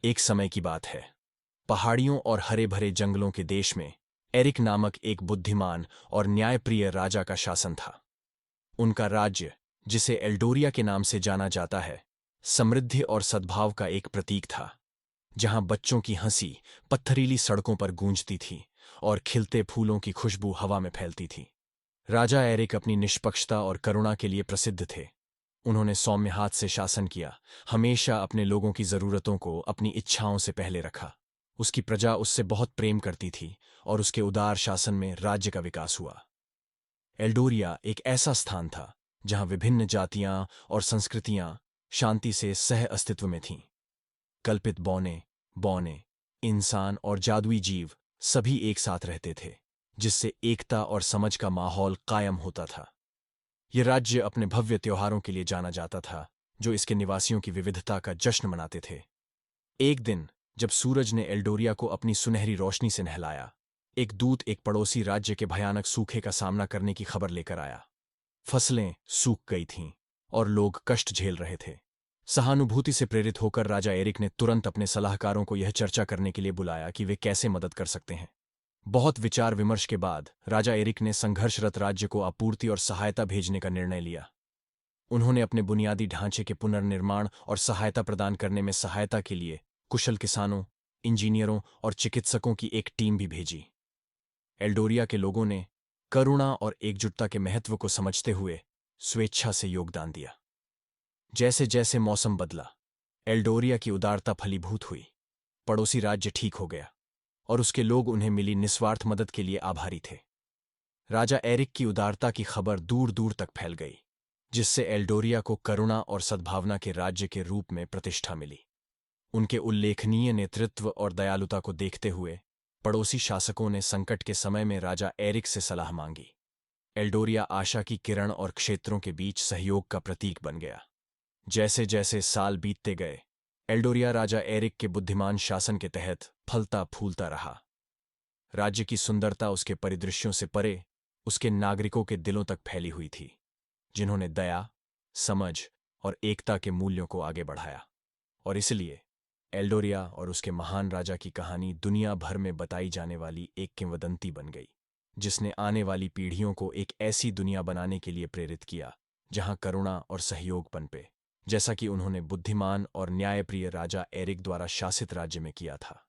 एक समय की बात है। पहाड़ियों और हरे भरे जंगलों के देश में एरिक नामक एक बुद्धिमान और न्यायप्रिय राजा का शासन था। उनका राज्य, जिसे एल्डोरिया के नाम से जाना जाता है, समृद्धि और सद्भाव का एक प्रतीक था, जहां बच्चों की हंसी पत्थरीली सड़कों पर गूंजती थी और खिलते फूलों की खुशबू हवा में फैलती थी। राजा एरिक अपनी निष्पक्षता और करुणा के लिए प्रसिद्ध थे। उन्होंने सौम्य हाथ से शासन किया, हमेशा अपने लोगों की जरूरतों को अपनी इच्छाओं से पहले रखा। उसकी प्रजा उससे बहुत प्रेम करती थी और उसके उदार शासन में राज्य का विकास हुआ। एल्डोरिया एक ऐसा स्थान था जहां विभिन्न जातियां और संस्कृतियां शांति से सह अस्तित्व में थीं। कल्पित बौने बौने इंसान और जादुई जीव सभी एक साथ रहते थे, जिससे एकता और समझ का माहौल कायम होता था। यह राज्य अपने भव्य त्योहारों के लिए जाना जाता था, जो इसके निवासियों की विविधता का जश्न मनाते थे। एक दिन जब सूरज ने एल्डोरिया को अपनी सुनहरी रोशनी से नहलाया, एक दूत एक पड़ोसी राज्य के भयानक सूखे का सामना करने की खबर लेकर आया। फसलें सूख गई थीं और लोग कष्ट झेल रहे थे। सहानुभूति से प्रेरित होकर राजा एरिक ने तुरंत अपने सलाहकारों को यह चर्चा करने के लिए बुलाया कि वे कैसे मदद कर सकते हैं। बहुत विचार विमर्श के बाद राजा एरिक ने संघर्षरत राज्य को आपूर्ति और सहायता भेजने का निर्णय लिया। उन्होंने अपने बुनियादी ढांचे के पुनर्निर्माण और सहायता प्रदान करने में सहायता के लिए कुशल किसानों, इंजीनियरों और चिकित्सकों की एक टीम भी भेजी। एल्डोरिया के लोगों ने करुणा और एकजुटता के महत्व को समझते हुए स्वेच्छा से योगदान दिया। जैसे जैसे मौसम बदला, एल्डोरिया की उदारता फलीभूत हुई। पड़ोसी राज्य ठीक हो गया और उसके लोग उन्हें मिली निस्वार्थ मदद के लिए आभारी थे। राजा एरिक की उदारता की खबर दूर दूर तक फैल गई, जिससे एल्डोरिया को करुणा और सद्भावना के राज्य के रूप में प्रतिष्ठा मिली। उनके उल्लेखनीय नेतृत्व और दयालुता को देखते हुए पड़ोसी शासकों ने संकट के समय में राजा एरिक से सलाह मांगी। एल्डोरिया आशा की किरण और क्षेत्रों के बीच सहयोग का प्रतीक बन गया। जैसे जैसे साल बीतते गए, एल्डोरिया राजा एरिक के बुद्धिमान शासन के तहत फलता फूलता रहा। राज्य की सुंदरता उसके परिदृश्यों से परे उसके नागरिकों के दिलों तक फैली हुई थी, जिन्होंने दया, समझ और एकता के मूल्यों को आगे बढ़ाया। और इसलिए एल्डोरिया और उसके महान राजा की कहानी दुनिया भर में बताई जाने वाली एक किंवदंती बन गई, जिसने आने वाली पीढ़ियों को एक ऐसी दुनिया बनाने के लिए प्रेरित किया जहां करुणा और सहयोग पनपे, जैसा कि उन्होंने बुद्धिमान और न्यायप्रिय राजा एरिक द्वारा शासित राज्य में किया था।